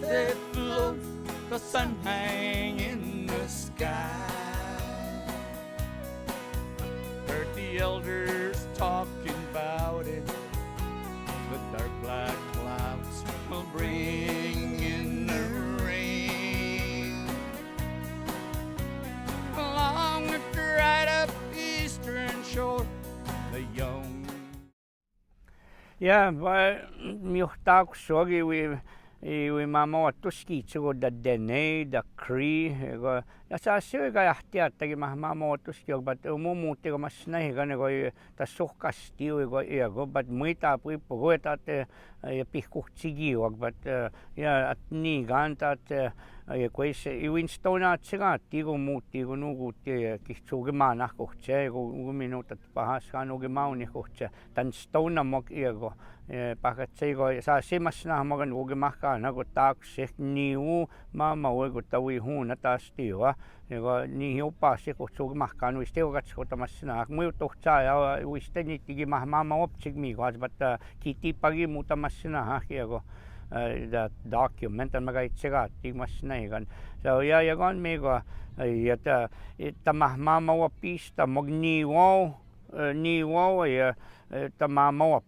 that floats, the sun hang in the sky. Heard the elders talking about it, the dark black clouds will bring in the rain. Along the dried up eastern shore, the young. Ja, miuhtaak sogi we mama watuski tsugo da dene da kri go sa sio ga ahtia tagi mama watuski but umumu te go masna he gane go ta sohkasti go go but muita pui pogo ta te pihkuhtsigi but ja atni ganta te kois Winstona tsiga tigo muti go nugu te kihtsuge mana kohtse go minuta pahas kanuge mauni kohtse tan stona mok go pakatseego sa simasna magan ugemaka na go taksik niu mama go tawi huna tastiwa ego ni opa se ko sugmaka no isteo gats ko tamasna mu tohtsa ya wisteni tigi mama opchig mi go but kiti pagi mutamasna ha ego the document and magai tsega tigmasna gan so ya gon me go yata mama wa pista mogniwo niwo ya tamamo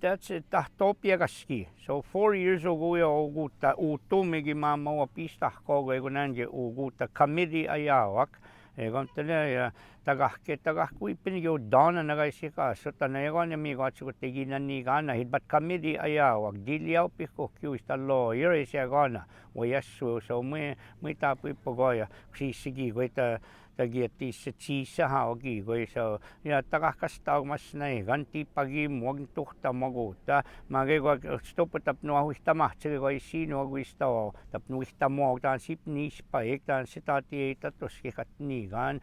that's tahtopia gaski so 4 years ago uguta utumigi mama pista ko gonanje uguta committee ayawak egon tele tagahkui pin yo dona nagaisika so tanegon mi gatsu teginan ni gana but committee ayawak diliao piko kyu sta lawyer isagona wayasu so me tapu pogoya sigi goita tagiti sa haogi go so ya tagakasta mas na ganti pagi muag tuhta maguta magego stop tapno huista mahche go sino guisto tapno huista mo tan sipnis pa ektan sitati tatoski katni gan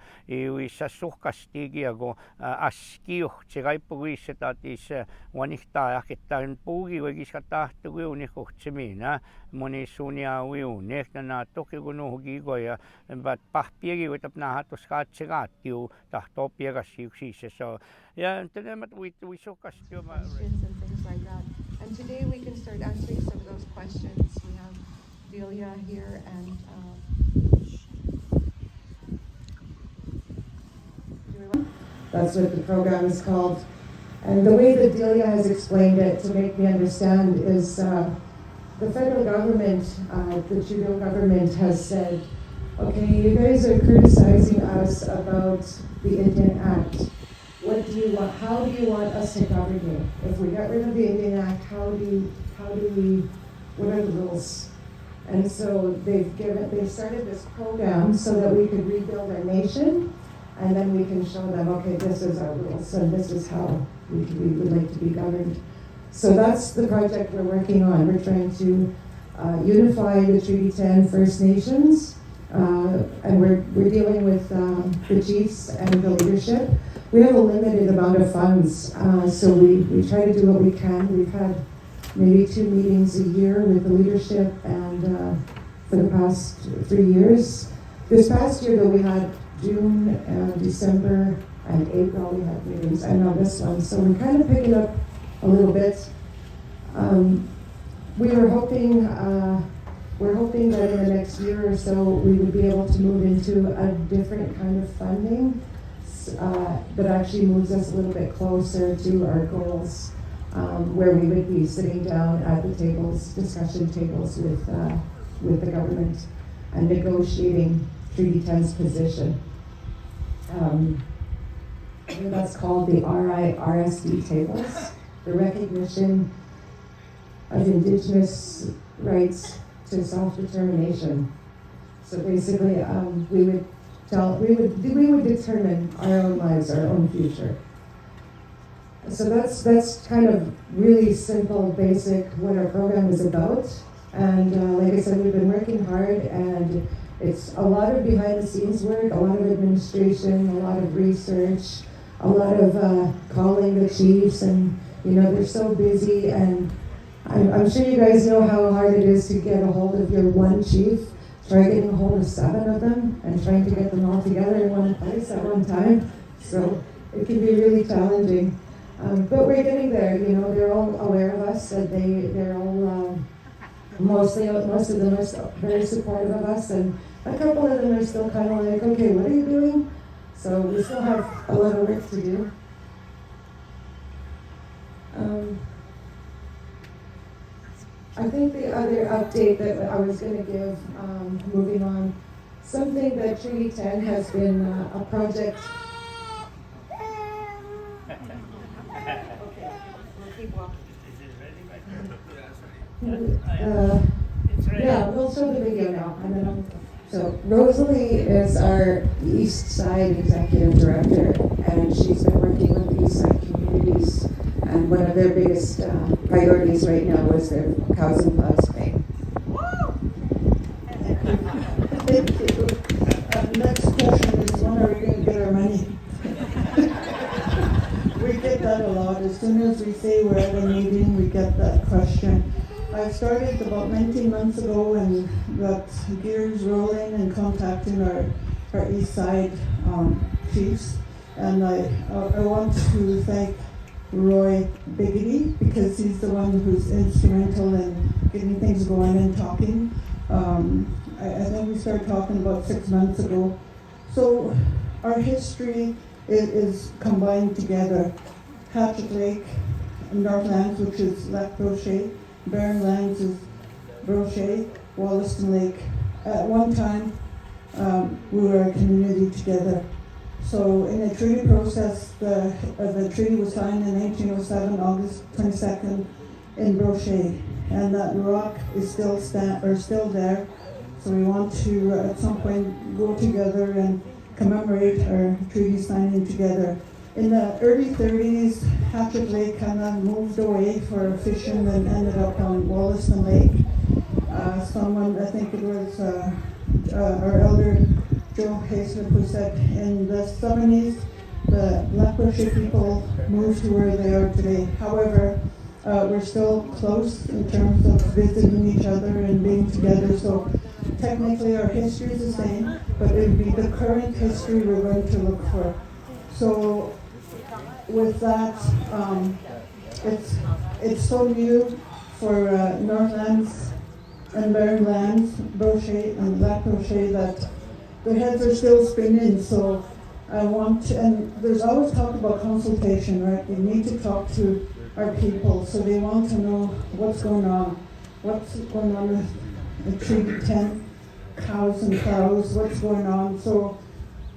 sa suhkastigi go aski chigai pugi sitati se wanihta akitan pugi go giskata tugu unikochmina moni sunia wiune na toki go no hugi go ya but pahpiegi go tapna to skatchigat you tahtopia gasi so yeah we so costume questions and things like that, and today we can start answering some of those questions. We have Delia here and that's what the program is called, and the way that Delia has explained it to make me understand is the federal government, the Trudeau government has said, okay, you guys are criticizing us about the Indian Act. What do you want? How do you want us to govern you? If we get rid of the Indian Act, what are the rules? And so they started this program so that we could rebuild our nation, and then we can show them, okay, this is our rules, and this is how we would like to be governed. So that's the project we're working on. We're trying to unify the Treaty 10 First Nations. And we're dealing with the chiefs and the leadership. We have a limited amount of funds, so we try to do what we can. We've had maybe 2 meetings a year with the leadership, and for the past 3 years. This past year, though, we had June, December, and April. We had meetings, and now this one. So we're kind of picking up a little bit. We're hoping that in the next year or so we would be able to move into a different kind of funding that actually moves us a little bit closer to our goals, where we would be sitting down at the discussion tables with the government and negotiating Treaty 10's position. That's called the RIRSD tables, the recognition of Indigenous rights to self-determination. So basically, we would determine our own lives, our own future. So that's kind of really simple, basic what our program is about. And like I said, we've been working hard, and it's a lot of behind-the-scenes work, a lot of administration, a lot of research, a lot of calling the chiefs, and they're so busy, and I'm sure you guys know how hard it is to get a hold of your one chief. Try getting a hold of 7 of them and trying to get them all together in one place at one time. So it can be really challenging. But we're getting there. They're all aware of us, that they're all most of them are still very supportive of us, and a couple of them are still kind of like, okay, what are you doing? So we still have a lot of work to do. I think the other update that I was going to give, moving on, something that Treaty 10 has been a project. Yeah, we'll show the video now. And then so Rosalie is our East Side Executive Director, and she's been working with the East Side communities, and one of their biggest priorities right now is their cows and plows thing. Thank you. Next question is, when are we going to get our money? We get that a lot. As soon as we say we're at a meeting, we get that question. I started about 19 months ago and got gears rolling and contacting our East Side chiefs. And I want to thank Roy Biggity, because he's the one who's instrumental in getting things going and talking. I think we started talking about 6 months ago. So our history is combined together. Hatchet Lake, Northlands, which is Lac Brochet, Barren Lands is Brochet, Wollaston Lake. At one time, we were a community together. So in the treaty process, the treaty was signed in 1907, August 22nd, in Brochet, and that rock is still there. So we want to, at some point, go together and commemorate our treaty signing together. In the early 30s, Hatchet Lake kind of moved away for fishing and ended up on Wollaston Lake. Someone, I think it was our elder Joe Hayslip, who said in the 70s, the Lac Brochet people moved to where they are today. However, we're still close in terms of visiting each other and being together. So technically our history is the same, but it would be the current history we're going to look for. So with that, it's so new for Northlands and Barren Lands, Brochet and Lac Brochet, that their heads are still spinning. So I want to, and there's always talk about consultation, right? We need to talk to our people, so they want to know what's going on with the Treaty 10, cows and plows, what's going on. So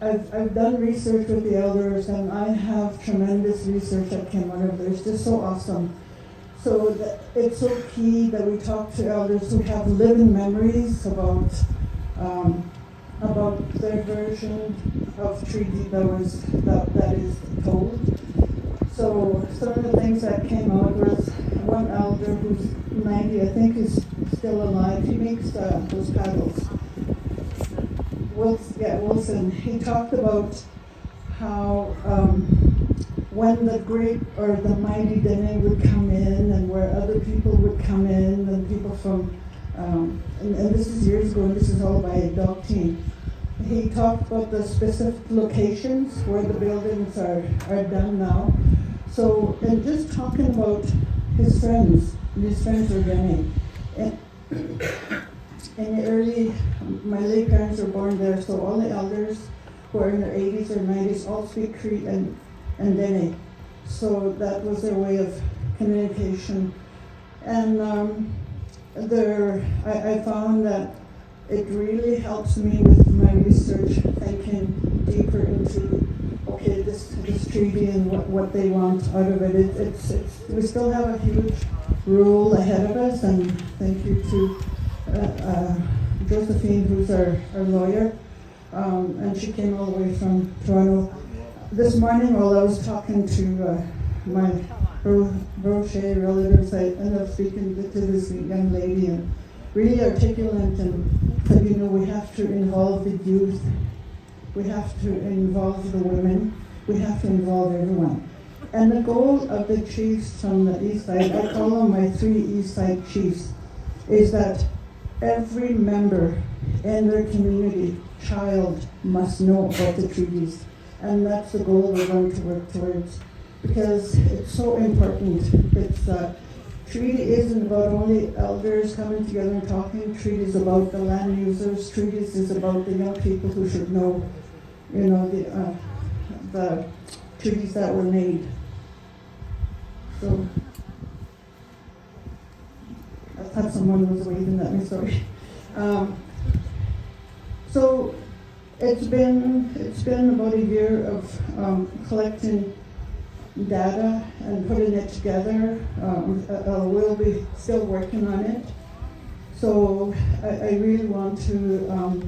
I've done research with the elders, and I have tremendous research that came out of it. It's just so awesome. So it's so key that we talk to elders who have living memories about their version of treaty that is told. So some of the things that came out was one elder who's 90, I think, is still alive. He makes those paddles. Wilson, he talked about how when the great or the mighty Dene would come in, and where other people would come in, and people from, and this is years ago, and this is all by a dog team. He talked about the specific locations where the buildings are done now. So, and just talking about his friends were Dene. In the early, my late parents were born there, so all the elders who are in their 80s or 90s all speak Cree and Dene. So that was their way of communication. And I found that it really helps me with my research, thinking deeper into, okay, this treaty and what they want out of it. We still have a huge role ahead of us, and thank you to Josephine, who's our lawyer, and she came all the way from Toronto. This morning, while I was talking to my Brochet relatives, I ended up speaking to this young lady, and really articulate, and said, we have to involve the youth, we have to involve the women, we have to involve everyone. And the goal of the chiefs from the East Side, I call them my 3 East Side chiefs, is that every member in their community, child, must know about the treaties. And that's the goal we're going to work towards, because it's so important. treaty isn't about only elders coming together and talking. Treaty is about the land users. Treaties is about the young people who should know, the treaties that were made. So, I thought someone was waving at me, sorry. So, it's been about a year of collecting data and putting it together. We'll be still working on it. So I really want to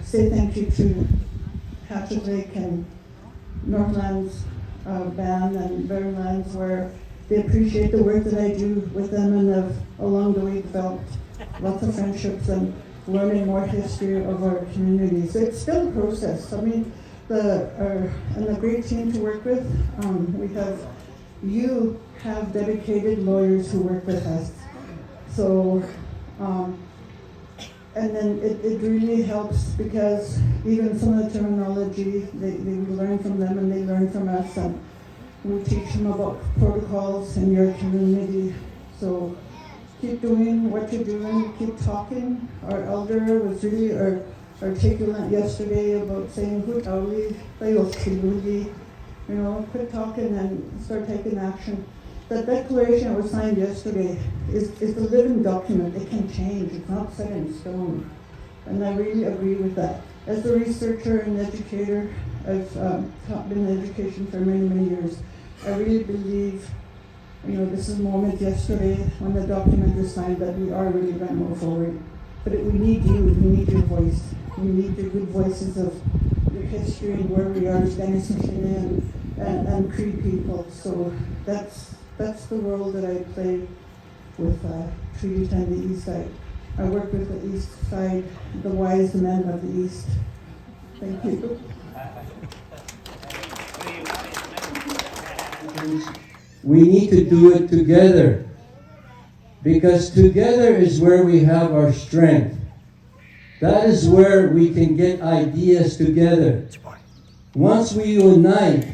say thank you to Hatchet Lake and Northlands Band and Bearlands, where they appreciate the work that I do with them, and have along the way developed lots of friendships and learning more history of our community. So it's still a process. I mean, and a great team to work with. You have dedicated lawyers who work with us. So, and then it really helps, because even some of the terminology, we learn from them and they learn from us, and we teach them about protocols in your community. So keep doing what you're doing, keep talking. Our elder was really articulate yesterday about saying, quit talking and start taking action. That declaration that was signed yesterday is a living document. It can change. It's not set in stone. And I really agree with that. As a researcher and educator, I've been in education for many, many years. I really believe, this is a moment yesterday when the document is signed that we are really going to move forward. But we need you. We need your voice. We need the good voices of your history and where we are as Denison and Cree people. So that's the role that I play with Treaty and the East Side. I work with the East Side, the wise men of the East. Thank you. We need to do it together, because together is where we have our strength. That is where we can get ideas together. Once we unite,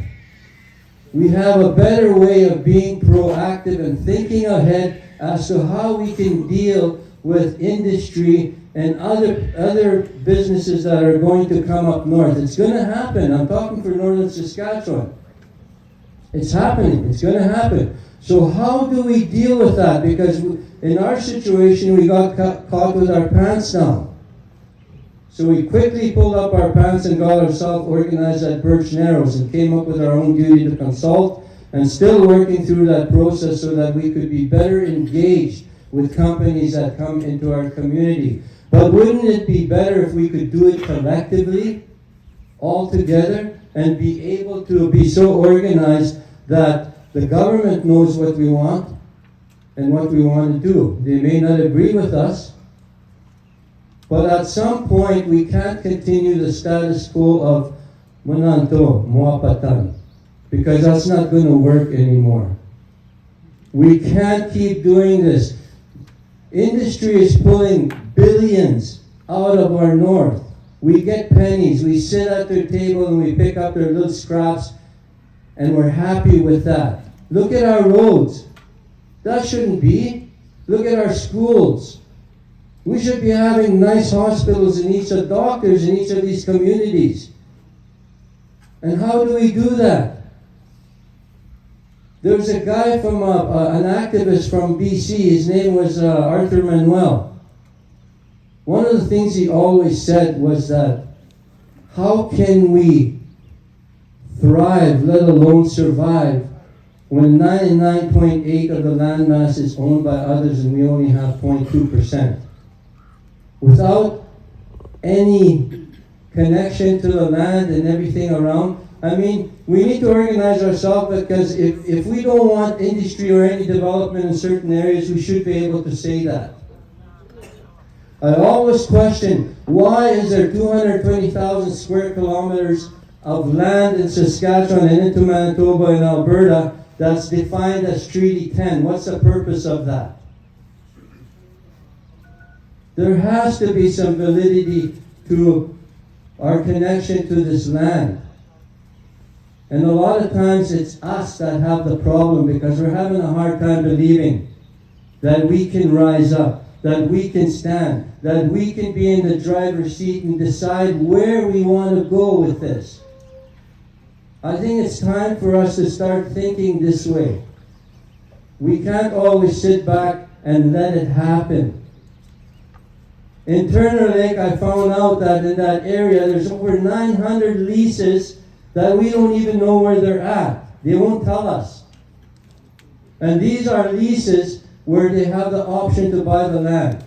we have a better way of being proactive and thinking ahead as to how we can deal with industry and other businesses that are going to come up north. It's going to happen. I'm talking for northern Saskatchewan. It's happening. It's going to happen. So how do we deal with that? Because in our situation, we got caught with our pants down. So we quickly pulled up our pants and got ourselves organized at Birch Narrows and came up with our own duty to consult, and still working through that process so that we could be better engaged with companies that come into our community. But wouldn't it be better if we could do it collectively, all together, and be able to be so organized that the government knows what we want and what we want to do? They may not agree with us, but at some point we can't continue the status quo of Mananto, Moapatan, because that's not going to work anymore. We can't keep doing this. Industry is pulling billions out of our north. We get pennies, we sit at their table and we pick up their little scraps, and we're happy with that. Look at our roads. That shouldn't be. Look at our schools. We should be having nice hospitals and doctors in each of these communities. And how do we do that? There was a guy from, an activist from BC, his name was Arthur Manuel. One of the things he always said was that, how can we thrive, let alone survive, when 99.8% of the landmass is owned by others and we only have 0.2%? Without any connection to the land and everything around, I mean, we need to organize ourselves, because if we don't want industry or any development in certain areas, we should be able to say that. I always question, why is there 220,000 square kilometers of land in Saskatchewan and into Manitoba and Alberta that's defined as Treaty 10? What's the purpose of that? There has to be some validity to our connection to this land. And a lot of times it's us that have the problem because we're having a hard time believing that we can rise up, that we can stand, that we can be in the driver's seat and decide where we want to go with this. I think it's time for us to start thinking this way. We can't always sit back and let it happen. In Turner Lake, I found out that in that area, there's over 900 leases that we don't even know where they're at. They won't tell us. And these are leases where they have the option to buy the land.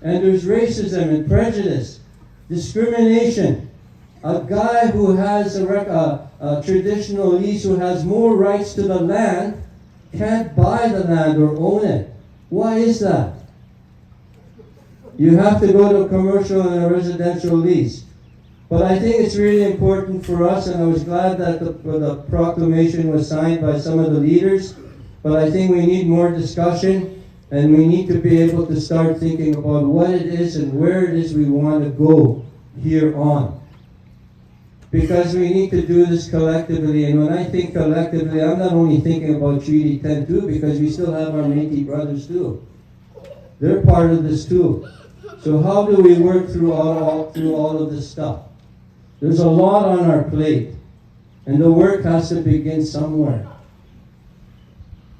And there's racism and prejudice, discrimination. A guy who has a traditional lease, who has more rights to the land, can't buy the land or own it. Why is that? You have to go to a commercial and a residential lease. But I think it's really important for us, and I was glad that the proclamation was signed by some of the leaders, but I think we need more discussion, and we need to be able to start thinking about what it is and where it is we want to go here on. Because we need to do this collectively, and when I think collectively, I'm not only thinking about Treaty 10-2, because we still have our Métis brothers too. They're part of this too. So how do we work through all of this stuff? There's a lot on our plate, and the work has to begin somewhere.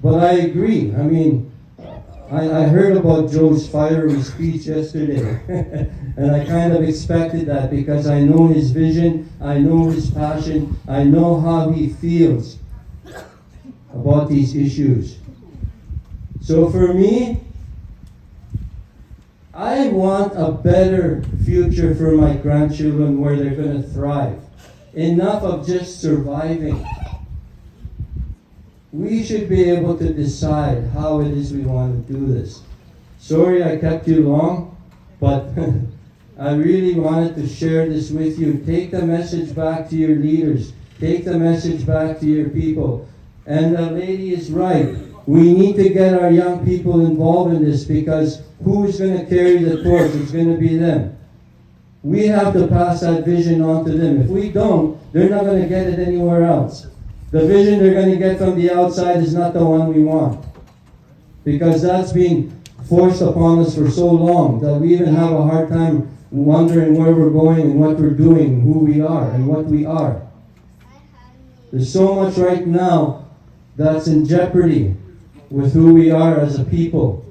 But I agree. I mean, I heard about Joe's fiery speech yesterday, and I kind of expected that because I know his vision, I know his passion, I know how he feels about these issues. So for me, I want a better future for my grandchildren where they're going to thrive. Enough of just surviving. We should be able to decide how it is we want to do this. Sorry I kept you long, but I really wanted to share this with you. Take the message back to your leaders. Take the message back to your people. And the lady is right. We need to get our young people involved in this, because who is going to carry the torch? It's going to be them. We have to pass that vision on to them. If we don't, they're not going to get it anywhere else. The vision they're going to get from the outside is not the one we want, because that's been forced upon us for so long that we even have a hard time wondering where we're going and what we're doing, who we are and what we are. There's so much right now that's in jeopardy with who we are as a people.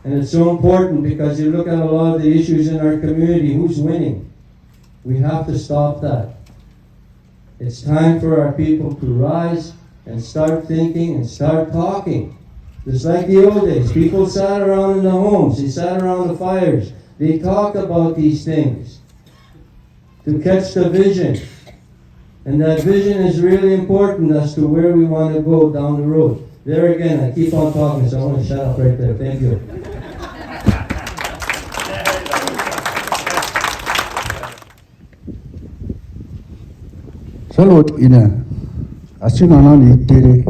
And it's so important, because you look at a lot of the issues in our community, who's winning? We have to stop that. It's time for our people to rise and start thinking and start talking. Just like the old days, people sat around in the homes, they sat around the fires, they talked about these things to catch the vision. And that vision is really important as to where we want to go down the road. There again, I keep on talking, so I want to shut up right there. Thank you. Salot ina asinana ni tere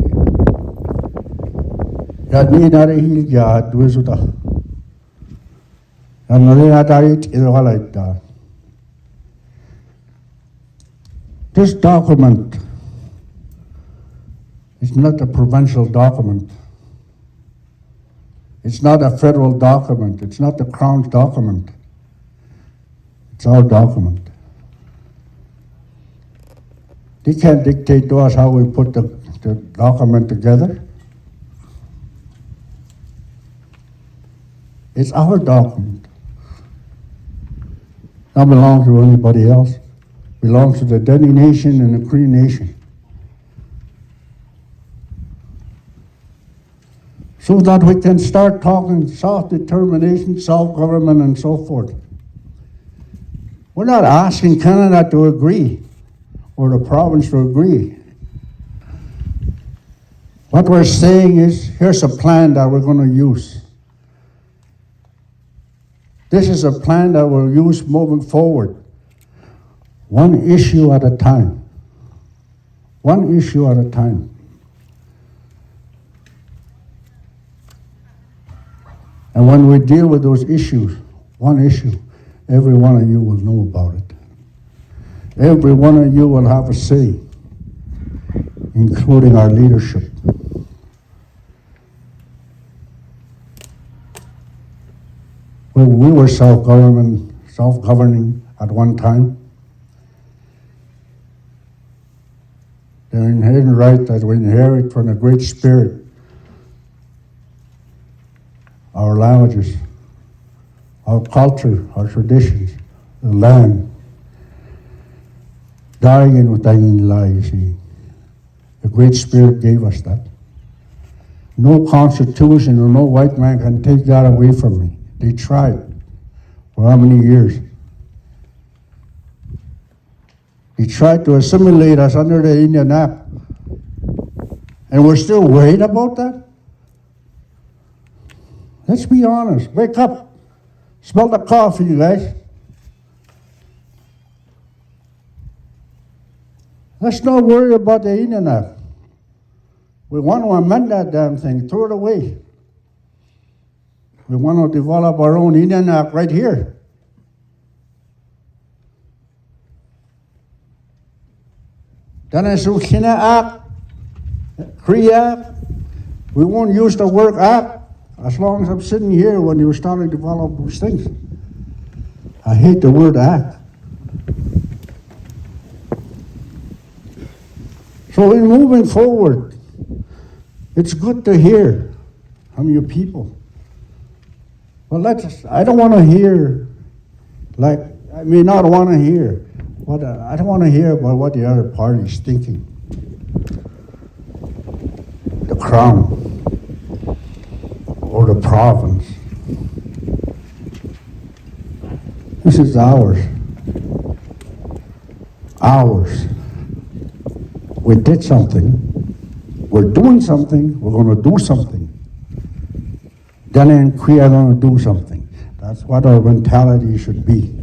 ya ni nare hil ya duesuta ya nare atarit irwalaita. This document is not a provincial document. It's not a federal document. It's not the Crown's document. It's our document. They can't dictate to us how we put the document together. It's our document. It doesn't belong to anybody else. It belongs to the Dene Nation and the Cree Nation. So that we can start talking self-determination, self-government, and so forth. We're not asking Canada to agree, or the province to agree. What we're saying is, here's a plan that we're going to use. This is a plan that we'll use moving forward. One issue at a time. One issue at a time. And when we deal with those issues, one issue, every one of you will know about it. Every one of you will have a say, including our leadership. We were self-governing at one time. The inherent right that we inherit from the Great Spirit, our languages, our culture, our traditions, the land. Dying with dying lies, see. The Great Spirit gave us that. No constitution or no white man can take that away from me. They tried for how many years? They tried to assimilate us under the Indian Act. And we're still worried about that? Let's be honest. Wake up. Smell the coffee, you guys. Let's not worry about the Indian Act. We want to amend that damn thing, throw it away. We want to develop our own Indian Act right here. Then I said, Kina Act, Cree Act. We won't use the word Act as long as I'm sitting here when you're starting to develop these things. I hate the word Act. So in moving forward, it's good to hear from your people. But I don't want to hear, I may not want to hear, but I don't want to hear about what the other party's thinking. The Crown or the province. This is ours. Ours. We did something. We're doing something. We're going to do something. Dene and Cree are going to do something. That's what our mentality should be.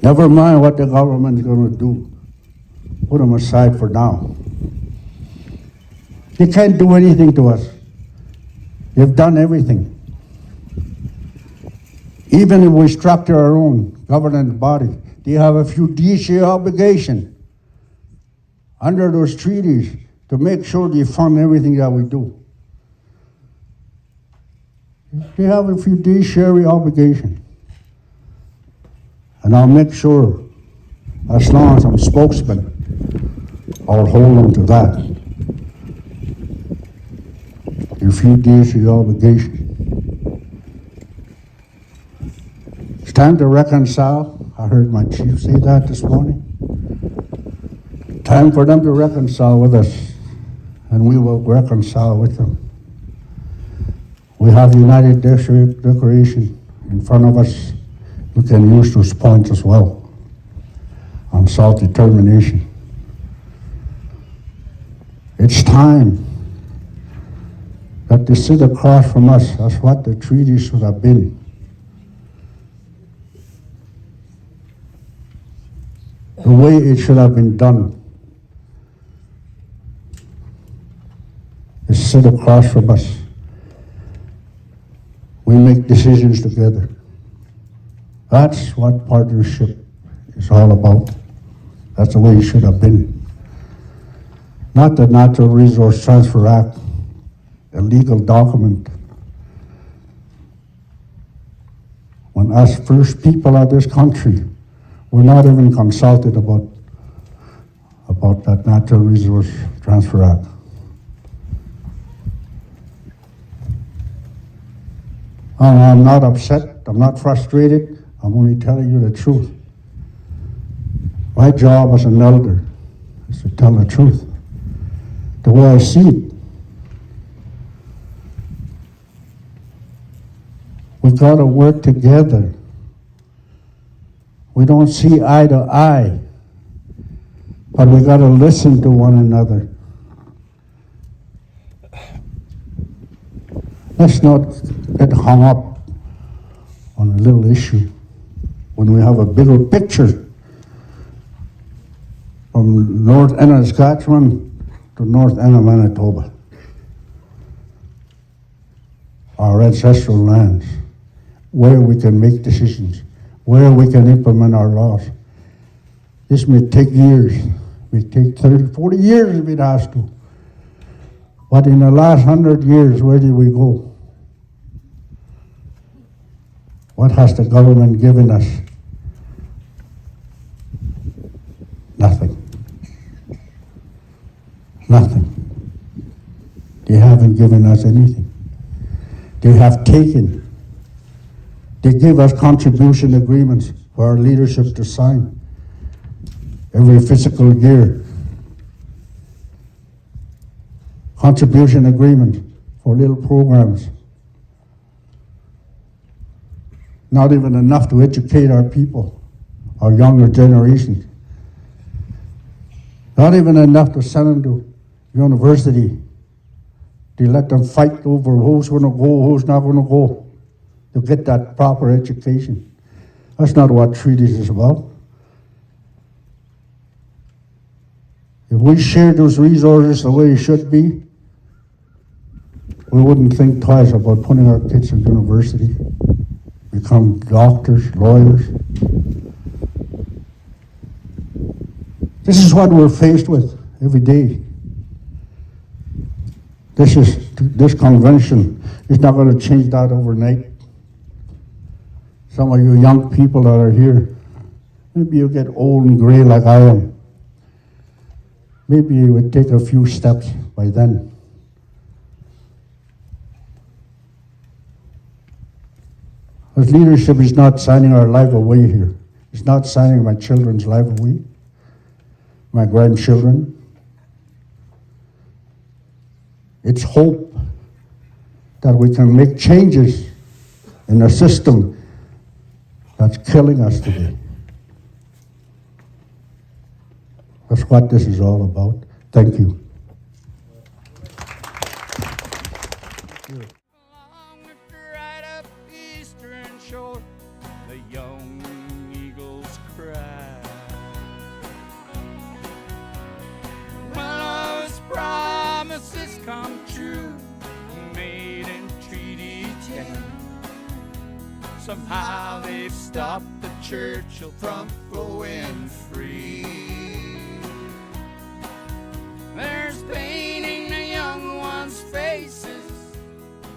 Never mind what the government is going to do. Put them aside for now. They can't do anything to us. They've done everything. Even if we structure our own governance body, they have a fiduciary obligation under those treaties to make sure they fund everything that we do. They have a fiduciary obligation. And I'll make sure, as long as I'm spokesman, I'll hold them to that. The fiduciary obligation. It's time to reconcile. I heard my chief say that this morning. Time for them to reconcile with us, and we will reconcile with them. We have the United Declaration in front of us. We can use those points as well on self-determination. It's time that they sit across from us. That's what the treaty should have been. The way it should have been done is sit across from us. We make decisions together. That's what partnership is all about. That's the way it should have been. Not the Natural Resource Transfer Act, a legal document. When us first people of this country were not even consulted about that Natural Resource Transfer Act. And I'm not upset, I'm not frustrated, I'm only telling you the truth. My job as an elder is to tell the truth, the way I see it. We've got to work together. We don't see eye to eye, but we got to listen to one another. Let's not get hung up on a little issue when we have a bigger picture from north end of Saskatchewan to north end of Manitoba. Our ancestral lands, where we can make decisions, where we can implement our laws. This may take years. It may take 30, 40 years if it has to. But in the last 100 years, where did we go? What has the government given us? Nothing. Nothing. They haven't given us anything. They have taken. They give us contribution agreements for our leadership to sign every fiscal year. Contribution agreement for little programs. Not even enough to educate our people, our younger generation. Not even enough to send them to university. They let them fight over who's going to go, who's not going to go, to get that proper education. That's not what treaties is about. If we shared those resources the way it should be, we wouldn't think twice about putting our kids in university, become doctors, lawyers. This is what we're faced with every day. This convention is not going to change that overnight. Some of you young people that are here, maybe you get old and gray like I am. Maybe you would take a few steps by then. Because leadership is not signing our life away here. It's not signing my children's life away, my grandchildren. It's hope that we can make changes in a system that's killing us today. That's what this is all about. Thank you. Along with the right up eastern shore, the young eagles cry. Well, those promises come true, made in Treaty 10. Somehow they've stopped the Churchill from flowing free. There's pain in the young ones' faces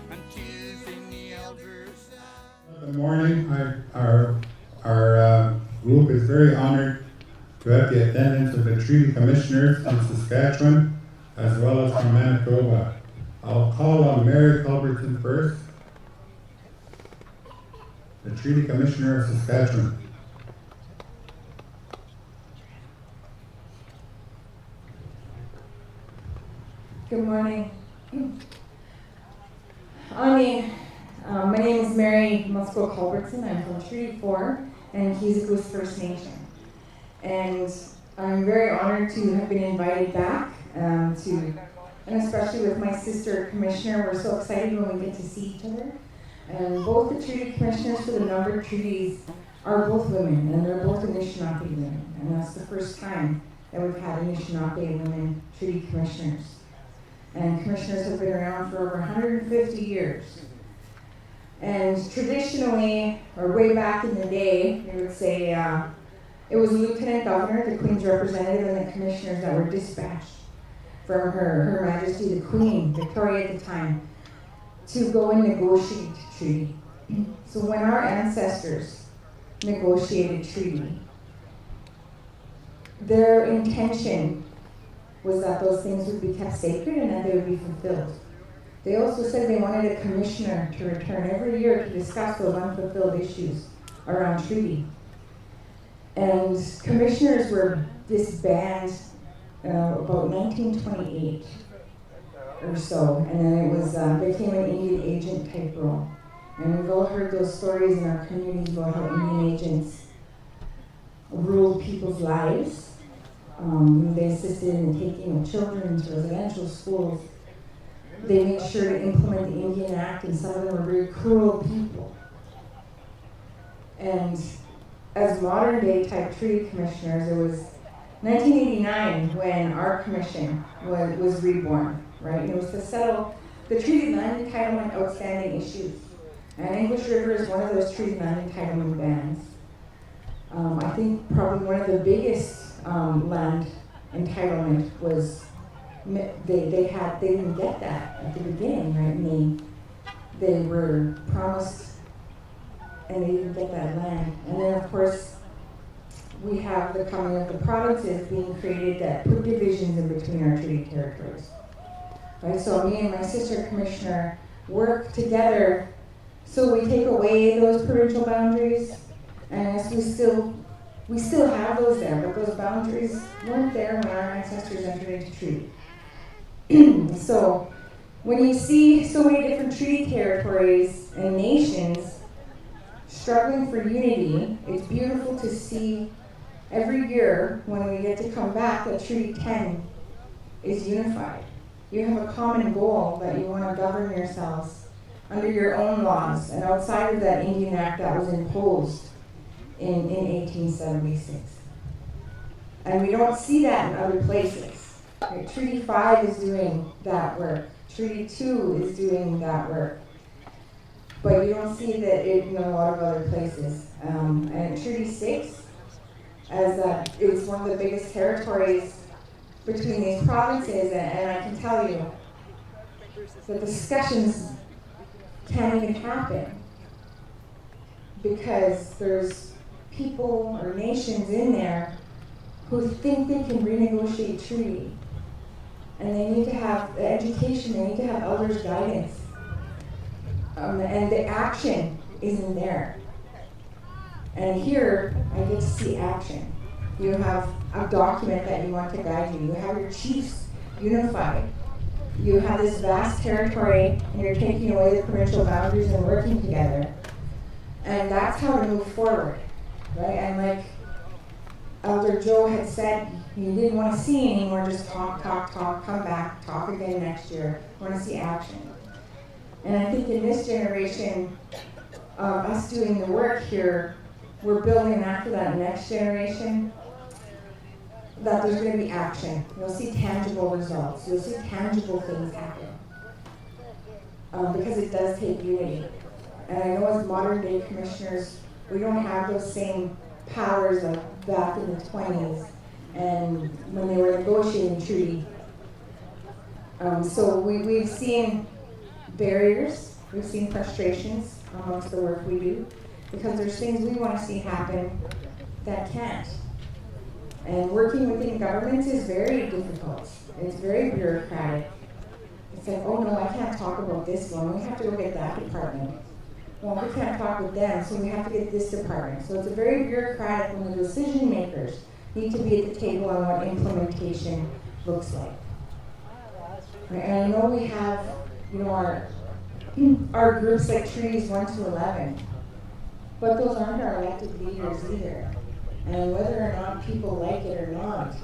and tears in the elders' eyes. Good morning. Our group is very honored to have the attendance of the Treaty Commissioners from Saskatchewan as well as from Manitoba. I'll call on Mary Culbertson first, the Treaty Commissioner of Saskatchewan. Good morning. My name is Mary Musco Culbertson. I'm from Treaty 4 and Keezagoose First Nation. And I'm very honored to have been invited back and especially with my sister commissioner, we're so excited when we get to see each other. And both the treaty commissioners for the numbered treaties are both women, and they're both Anishinaabe women. And that's the first time that we've had Anishinaabe women treaty commissioners. And commissioners have been around for over 150 years. And traditionally, or way back in the day, they would say it was the Lieutenant Governor, the Queen's representative, and the commissioners that were dispatched from Her Majesty the Queen, Victoria at the time, to go and negotiate treaty. So when our ancestors negotiated treaty, their intention was that those things would be kept sacred and that they would be fulfilled. They also said they wanted a commissioner to return every year to discuss those unfulfilled issues around treaty. And commissioners were disbanded about 1928 or so, and then it was became an Indian agent type role. And we've all heard those stories in our communities about how Indian agents ruled people's lives. They assisted in the taking of children into residential schools. They made sure to implement the Indian Act, and some of them were very cruel people. And as modern day type treaty commissioners, it was 1989 when our commission was reborn, right? And it was to settle the treaty land entitlement outstanding issues. And English River is one of those treaty land entitlement bands. I think probably one of the biggest land entitlement was they didn't get that at the beginning, right? And they were promised, and they didn't get that land. And then of course we have the coming of the provinces being created that put divisions in between our treaty territories. Right? So me and my sister commissioner work together so we take away those provincial boundaries, and yes, we still have those there, but those boundaries weren't there when our ancestors entered into treaty. So when you see so many different treaty territories and nations struggling for unity, it's beautiful to see every year when we get to come back that Treaty 10 is unified. You have a common goal that you want to govern yourselves under your own laws and outside of that Indian Act that was imposed in 1876. And we don't see that in other places. Right? Treaty 5 is doing that work. Treaty 2 is doing that work. But you don't see that in a lot of other places. And Treaty 6, as it's one of the biggest territories between these provinces, and I can tell you, the discussions can't even happen because there's people or nations in there who think they can renegotiate treaty. And they need to have education, they need to have elders' guidance. And the action isn't there. And here, I get to see action. You have a document that you want to guide you. You have your chiefs unified. You have this vast territory, and you're taking away the provincial boundaries and working together. And that's how to move forward, right? And like Elder Joe had said, you didn't want to see anymore just talk, come back, talk again next year. You want to see action. And I think in this generation, us doing the work here, we're building after that next generation that there's going to be action. You'll see tangible results. You'll see tangible things happen. Because it does take unity. And I know as modern day commissioners, we don't have those same powers of back in the 20s and when they were negotiating treaty. So we've seen barriers, we've seen frustrations amongst the work we do, because there's things we want to see happen that can't. And working within governments is very difficult. It's very bureaucratic. It's like, oh no, I can't talk about this one. We have to go get that department. Well, we can't talk with them, so we have to get this department. So it's a very bureaucratic when the decision makers need to be at the table on what implementation looks like. Right? And I know we have, our groups like Treaties 1 to 11, but those aren't our elected leaders either. And whether or not people like it or not,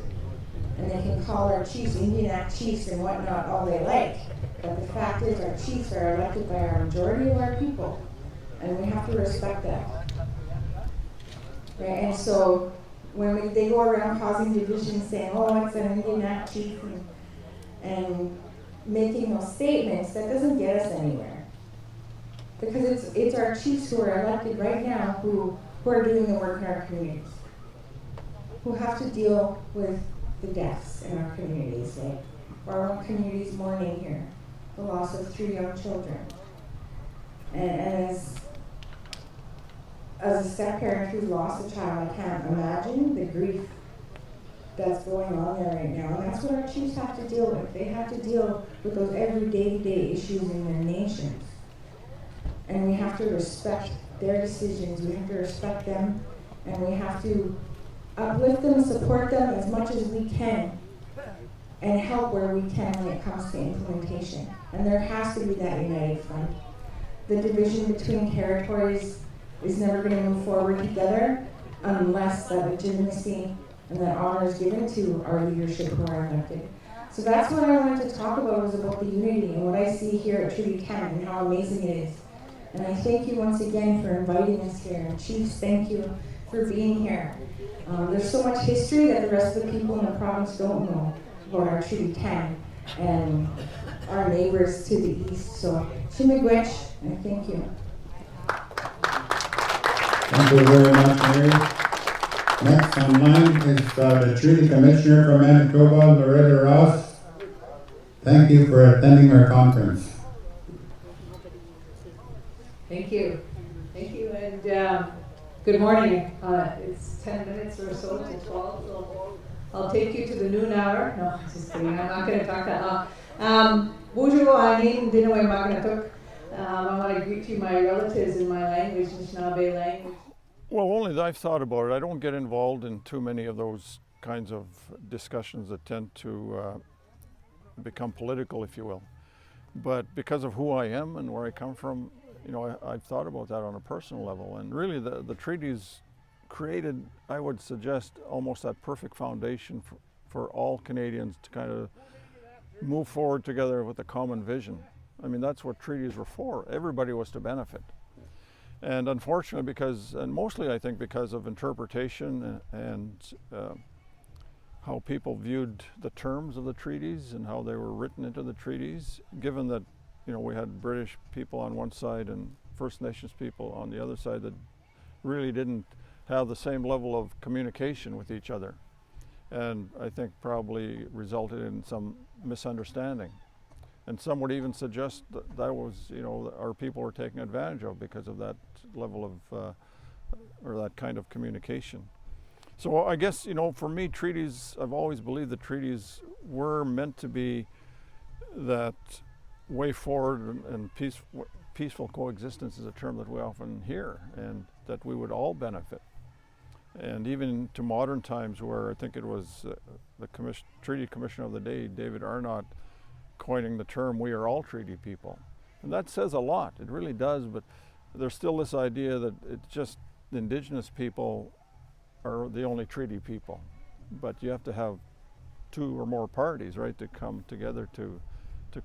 and they can call our chiefs Indian Act chiefs and whatnot all they like, but the fact is our chiefs are elected by our majority of our people, and we have to respect that. Right? And so when they go around causing divisions, saying, oh, it's an Indian Act chief, and making those statements, that doesn't get us anywhere. Because it's our chiefs who are elected right now who are doing the work in our communities, who have to deal with the deaths in our communities, like our own community's mourning here, the loss of 3 young children. And as a step-parent who's lost a child, I can't imagine the grief that's going on there right now. And that's what our chiefs have to deal with. They have to deal with those everyday issues in their nations. And we have to respect their decisions. We have to respect them, and we have to uplift them, support them as much as we can, and help where we can when it comes to implementation. And there has to be that united front. The division between territories is never going to move forward together unless that legitimacy and that honor is given to our leadership who are elected. So that's what I wanted to talk about, was about the unity and what I see here at Treaty 10 and how amazing it is. And I thank you once again for inviting us here. And Chiefs, thank you for being here. There's so much history that the rest of the people in the province don't know about our Treaty 10 and our neighbors to the east. So, Shimigwech, and thank you. Thank you very much, Mary. Next online is the Treaty Commissioner from Manitoba, Loretta Ross. Thank you for attending our conference. Thank you. Thank you, and good morning. It's 10 minutes or so to 12, so I'll take you to the noon hour. No, just kidding. I'm not going to talk that long. Bonjour, Anin, Dinaway Magnatuk. I want to greet you, my relatives in my language, Anishinaabe language. Well, only that I've thought about it. I don't get involved in too many of those kinds of discussions that tend to become political, if you will. But because of who I am and where I come from, you know, I've thought about that on a personal level. And really the treaties created, I would suggest, almost that perfect foundation for all Canadians to kind of move forward together with a common vision. I mean, that's what treaties were for. Everybody was to benefit. And unfortunately, and mostly I think because of interpretation and how people viewed the terms of the treaties and how they were written into the treaties, given that, you know, we had British people on one side and First Nations people on the other side that really didn't have the same level of communication with each other. And I think probably resulted in some misunderstanding. And some would even suggest that was, you know, our people were taken advantage of because of that level of, or that kind of communication. So I guess, you know, for me, treaties, I've always believed that treaties were meant to be that way forward, and peaceful coexistence is a term that we often hear, and that we would all benefit. And even to modern times, where I think it was the Treaty Commissioner of the day, David Arnott, coining the term, we are all treaty people. And that says a lot, it really does, but there's still this idea that it's just the Indigenous people are the only treaty people. But you have to have two or more parties, right, to come together to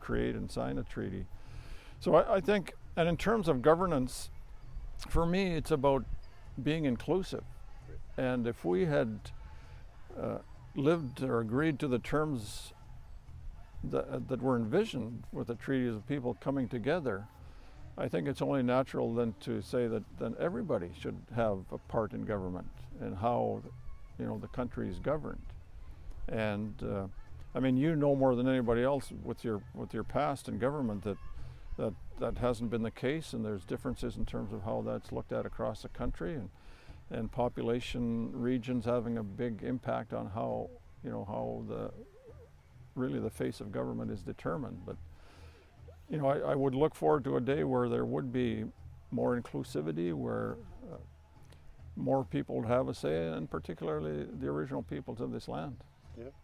create and sign a treaty. So I think, and in terms of governance, for me, it's about being inclusive. And if we had lived or agreed to the terms that were envisioned with the treaties of people coming together, I think it's only natural then to say that then everybody should have a part in government and how, you know, the country is governed. And I mean, you know more than anybody else with your past in government that hasn't been the case, and there's differences in terms of how that's looked at across the country, and population regions having a big impact on how, you know, how really the face of government is determined. But, you know, I would look forward to a day where there would be more inclusivity, where more people would have a say, and particularly the original peoples of this land. Yep.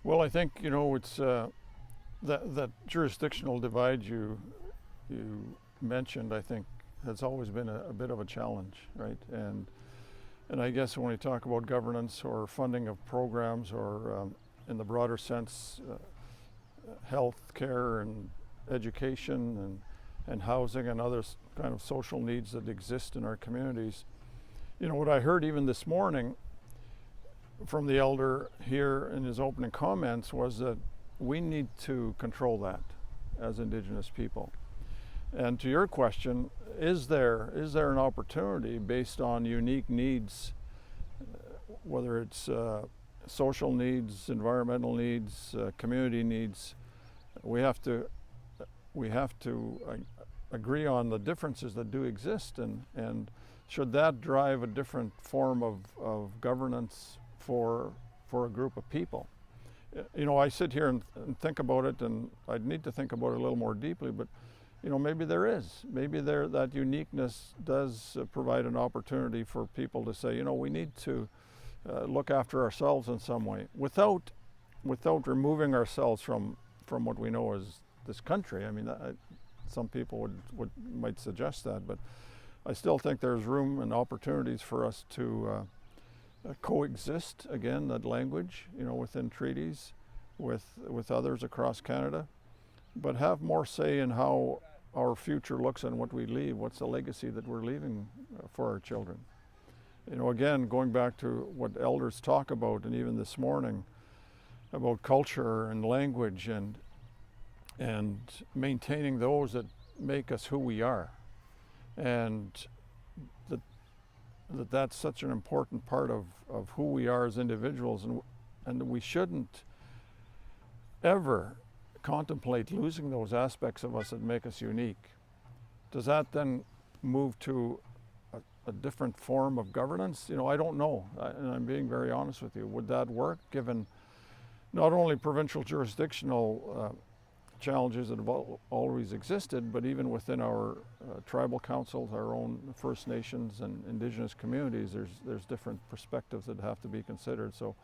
Well, I think, you know, it's that jurisdictional divide you mentioned, I think, has always been a bit of a challenge, right? And I guess when we talk about governance or funding of programs, or in the broader sense, health care and education and housing and other kind of social needs that exist in our communities. You know, what I heard even this morning from the elder here in his opening comments was that we need to control that as Indigenous people. And to your question, is there an opportunity based on unique needs, whether it's social needs, environmental needs, community needs? We have to agree on the differences that do exist, and should that drive a different form of governance for a group of people? You know, I sit here and think about it, and I'd need to think about it a little more deeply, but you know, maybe there is. Maybe that uniqueness does provide an opportunity for people to say, you know, we need to look after ourselves in some way, without removing ourselves from what we know as this country. I mean, some people might suggest that, but I still think there's room and opportunities for us to coexist, again, that language, you know, within treaties with others across Canada, but have more say in how our future looks and what we leave, what's the legacy that we're leaving for our children. You know, again, going back to what elders talk about, and even this morning, about culture and language and maintaining those that make us who we are. And that's such an important part of who we are as individuals, and we shouldn't ever contemplate losing those aspects of us that make us unique. Does that then move to a different form of governance? You know, I don't know, and I'm being very honest with you. Would that work, given not only provincial jurisdictional challenges that have always existed, but even within our tribal councils, our own First Nations and Indigenous communities, there's different perspectives that have to be considered. So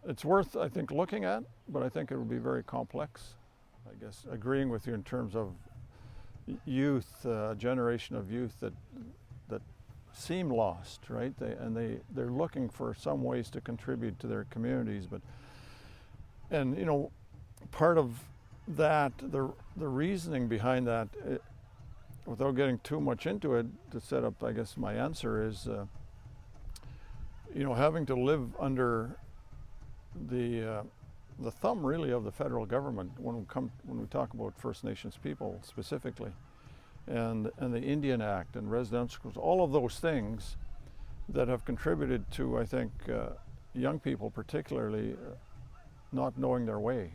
it's worth, I think, looking at, but I think it would be very complex. I guess agreeing with you in terms of youth, a generation of youth that seem lost, right? They're looking for some ways to contribute to their communities, and you know, part of that, the reasoning behind that, without getting too much into it, to set up, I guess, my answer is, you know, having to live under the thumb really of the federal government when we talk about First Nations people specifically, and the Indian Act and residential schools, all of those things that have contributed to, I think, young people particularly not knowing their way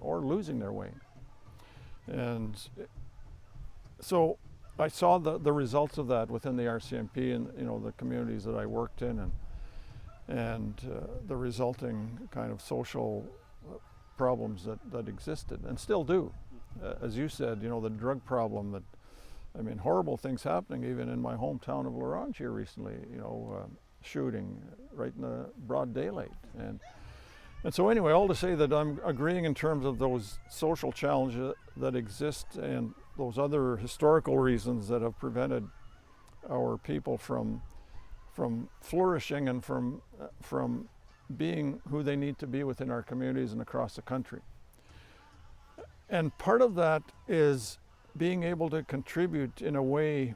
or losing their way. And so I saw the results of that within the RCMP and, you know, the communities that I worked in, and the resulting kind of social problems that existed and still do. As you said, you know, the drug problem, horrible things happening even in my hometown of La Ronge here recently, you know, shooting right in the broad daylight. And so anyway, all to say that I'm agreeing in terms of those social challenges that exist and those other historical reasons that have prevented our people from flourishing and from being who they need to be within our communities and across the country. And part of that is being able to contribute in a way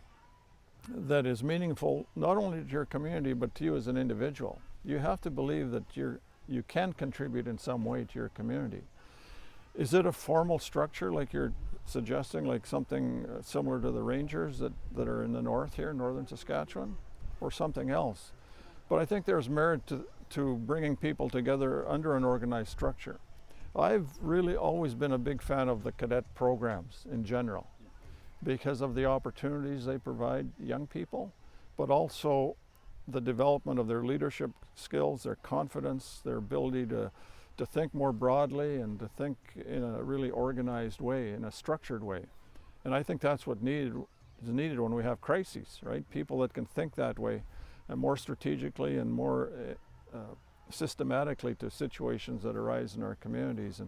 that is meaningful not only to your community but to you as an individual. You have to believe that you can contribute in some way to your community. Is it a formal structure like you're suggesting, like something similar to the Rangers that are in the north here, northern Saskatchewan, or something else? But I think there's merit to bringing people together under an organized structure. I've really always been a big fan of the cadet programs in general because of the opportunities they provide young people, but also the development of their leadership skills, their confidence, their ability to think more broadly and to think in a really organized way, in a structured way. And I think that's what is needed when we have crises, right? People that can think that way and more strategically and more systematically to situations that arise in our communities.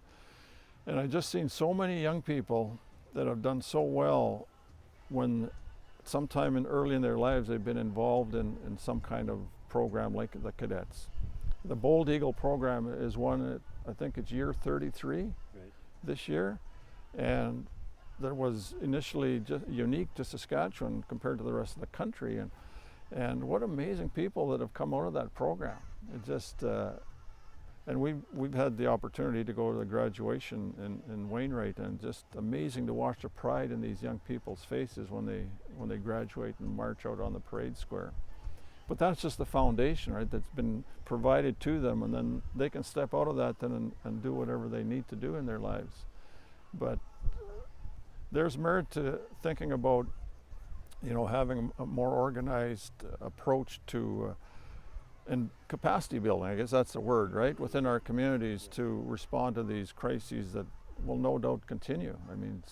And I've just seen so many young people that have done so well when sometime early in their lives they've been involved in some kind of program like the cadets. The Bold Eagle program is one, I think it's year 33 this year, and that was initially just unique to Saskatchewan compared to the rest of the country. And what amazing people that have come out of that program. It just, and we've had the opportunity to go to the graduation in Wainwright, and just amazing to watch the pride in these young people's faces when they graduate and march out on the parade square. But that's just the foundation, right, that's been provided to them, and then they can step out of that then and do whatever they need to do in their lives. But there's merit to thinking about, you know, having a more organized approach to and capacity building, I guess that's the word, right, within our communities to respond to these crises that will no doubt continue. I mean,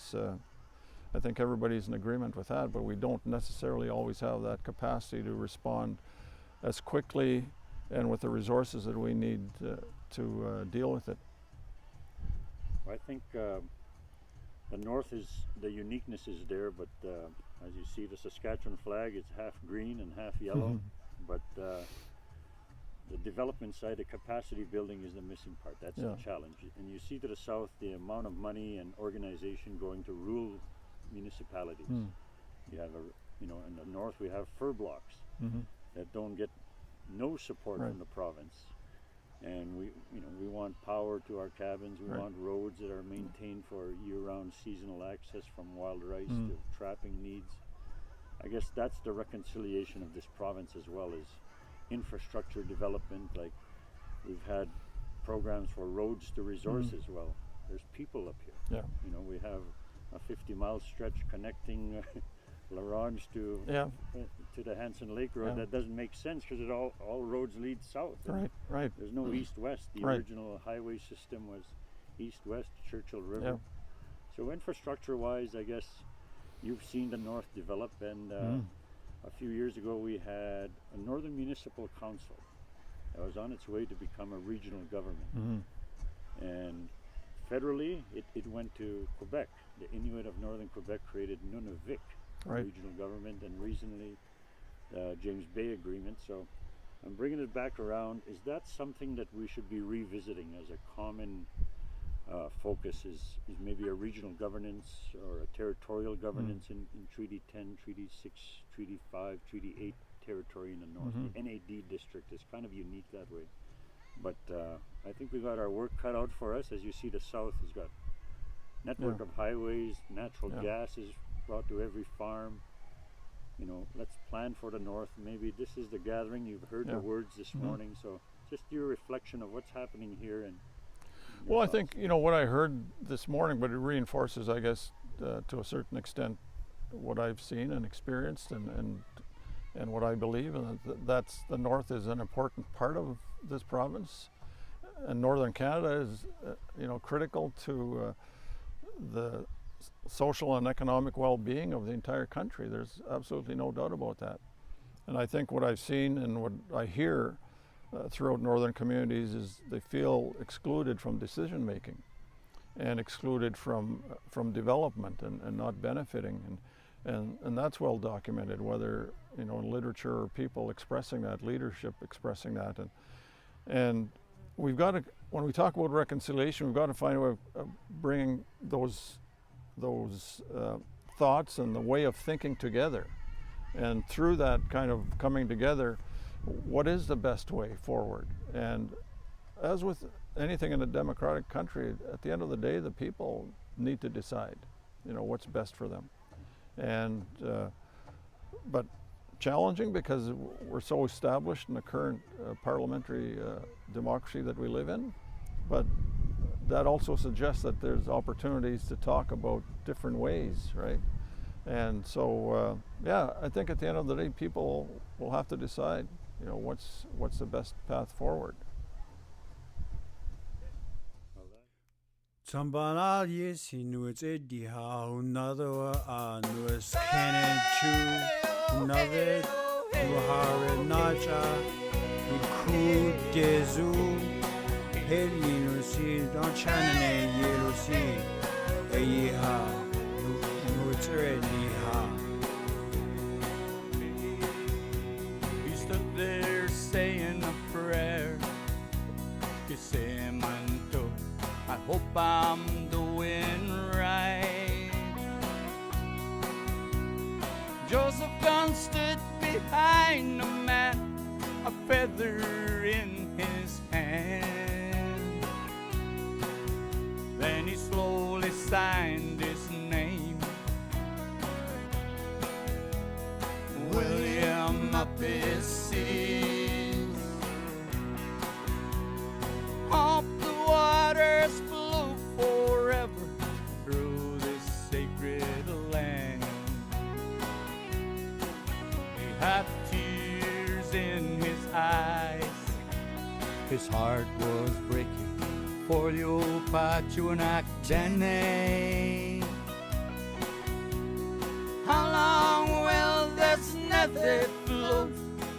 I think everybody's in agreement with that, but we don't necessarily always have that capacity to respond as quickly and with the resources that we need to deal with it. I think the north the uniqueness is there, but as you see, the Saskatchewan flag is half green and half yellow, but the development side, the capacity building is the missing part. That's the challenge. And you see to the south the amount of money and organization going to rural municipalities. You have in the north we have fur blocks that don't get no support from the province. And we want power to our cabins. We want roads that are maintained for year-round seasonal access from wild rice to trapping needs. I guess that's the reconciliation of this province as well, is infrastructure development. Like we've had programs for roads to resources. Well, there's people up here. Yeah. You know, we have a 50-mile stretch connecting La Ronge to the Hanson Lake Road. That doesn't make sense because it all roads lead south. Right. There's no east-west. The original highway system was east-west, Churchill River. So infrastructure-wise, I guess you've seen the north develop, and a few years ago we had a Northern Municipal Council that was on its way to become a regional government. And federally, it went to Quebec. The Inuit of Northern Quebec created Nunavik, regional government, and recently James Bay Agreement. So I'm bringing it back around. Is that something that we should be revisiting as a common focus, is maybe a regional governance or a territorial governance in Treaty 10, Treaty 6, Treaty 5, Treaty 8 territory in the north? The NAD district is kind of unique that way. But I think we got our work cut out for us. As you see, the south has got network of highways, natural gas is brought to every farm. You know, let's plan for the north. Maybe this is the gathering. You've heard the words this morning. So just your reflection of what's happening here. And well, I think, you know, what I heard this morning, but it reinforces, I guess, to a certain extent, what I've seen and experienced and what I believe, and that's the north is an important part of this province, and northern Canada is, you know, critical to the social and economic well-being of the entire country. There's absolutely no doubt about that. And I think what I've seen and what I hear throughout northern communities is they feel excluded from decision making and excluded from development and not benefiting, and that's well documented, whether, you know, in literature or people expressing that, leadership expressing that, and we've got to, when we talk about reconciliation, we've got to find a way of bringing those thoughts and the way of thinking together, and through that kind of coming together, what is the best way forward? And as with anything in a democratic country, at the end of the day, the people need to decide, you know, what's best for them. And but challenging because we're so established in the current parliamentary democracy that we live in. But that also suggests that there's opportunities to talk about different ways, right? And so, yeah, I think at the end of the day, people will have to decide, you know, what's the best path forward. Tambanal yesi nuits ediha unadwa nuas canon chu unave nuhare naja iku dezu helinu si don chanane yelu si eyiha nuits ediha. He stood there saying a prayer. Kisemanto, I hope I'm doing right. Joseph Gunn stood behind the man, a feather in his hand. Then he slowly signed his name. William Appice. Hope the waters flow forever through this sacred land. He had tears in his eyes. His heart was breaking for the Opachuanak Dene. How long will this nether float,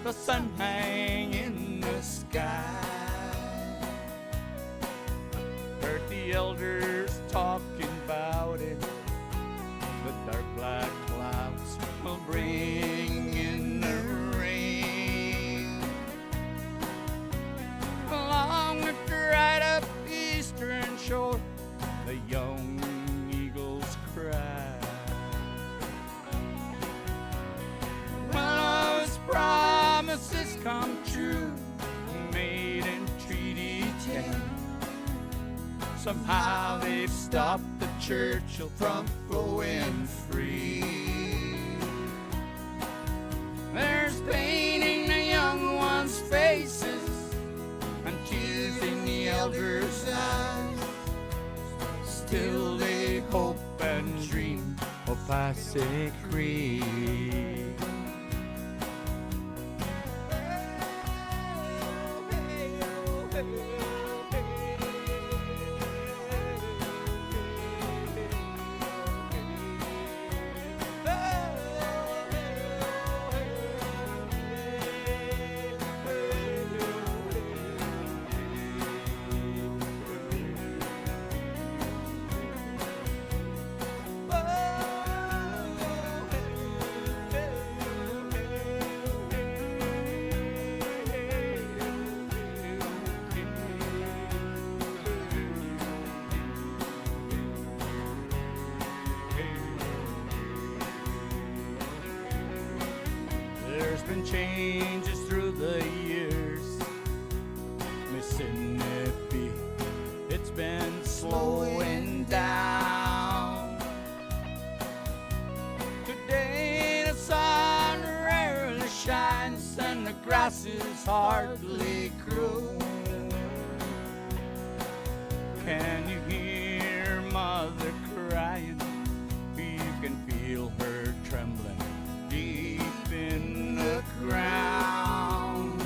the sun hang in the sky? Heard the elders talking about it. The dark black clouds will bring in the rain. Along the dried up eastern shore, the young eagles cry. Well, those promises come true, made in Treaty 10. Somehow they've stopped the Churchill from flowing free. still they hope and dream of Passaic Creek. There's been changes through the years, Mississippi, it's been slowing down. Today the sun rarely shines and the grasses hardly grow. Can you hear mother crying? You can feel her trembling deep in the ground.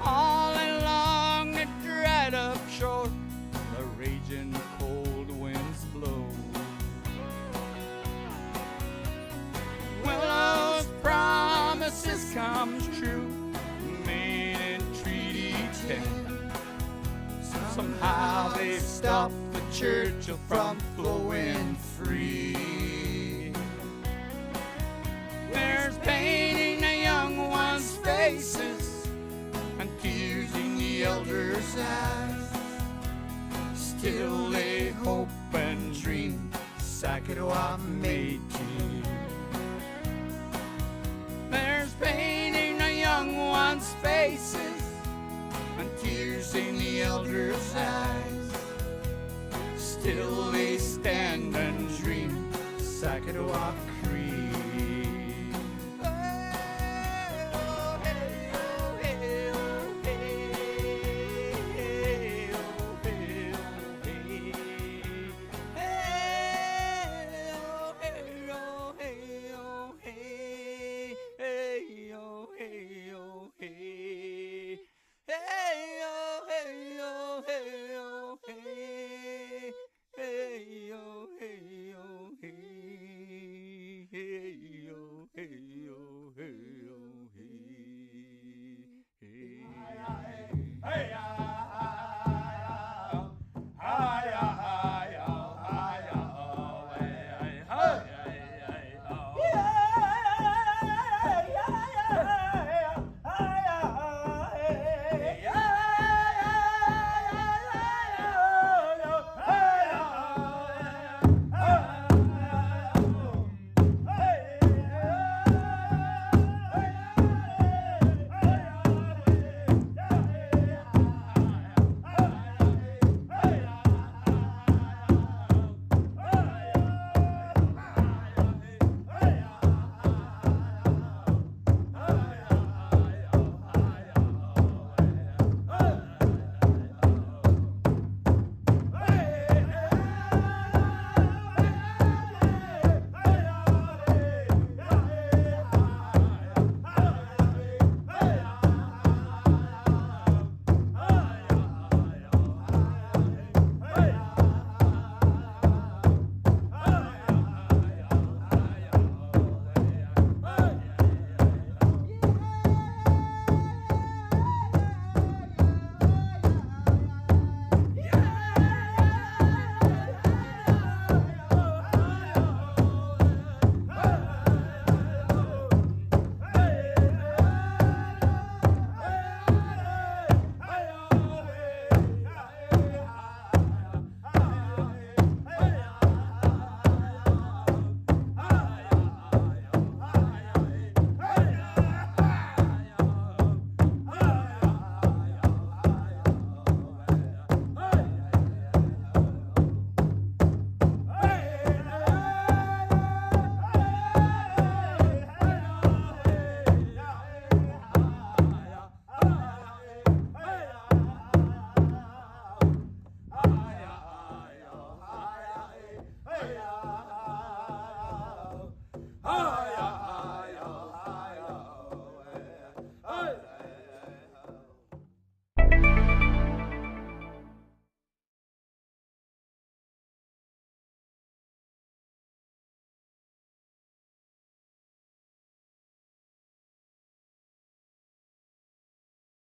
All along the dried up shore, the raging cold winds blow. Willow's promises come true, made in Treaty 10. Somehow they stopped the Churchill from flowing free. There's pain in the young ones' faces and tears in the elders' eyes. Still they hope and dream Saskatchewan Métis. There's pain in the young ones' faces and tears in the elders' eyes. Still they stand and dream Saskatchewan Creek. Hey, oh, hey, oh, hey. Ah!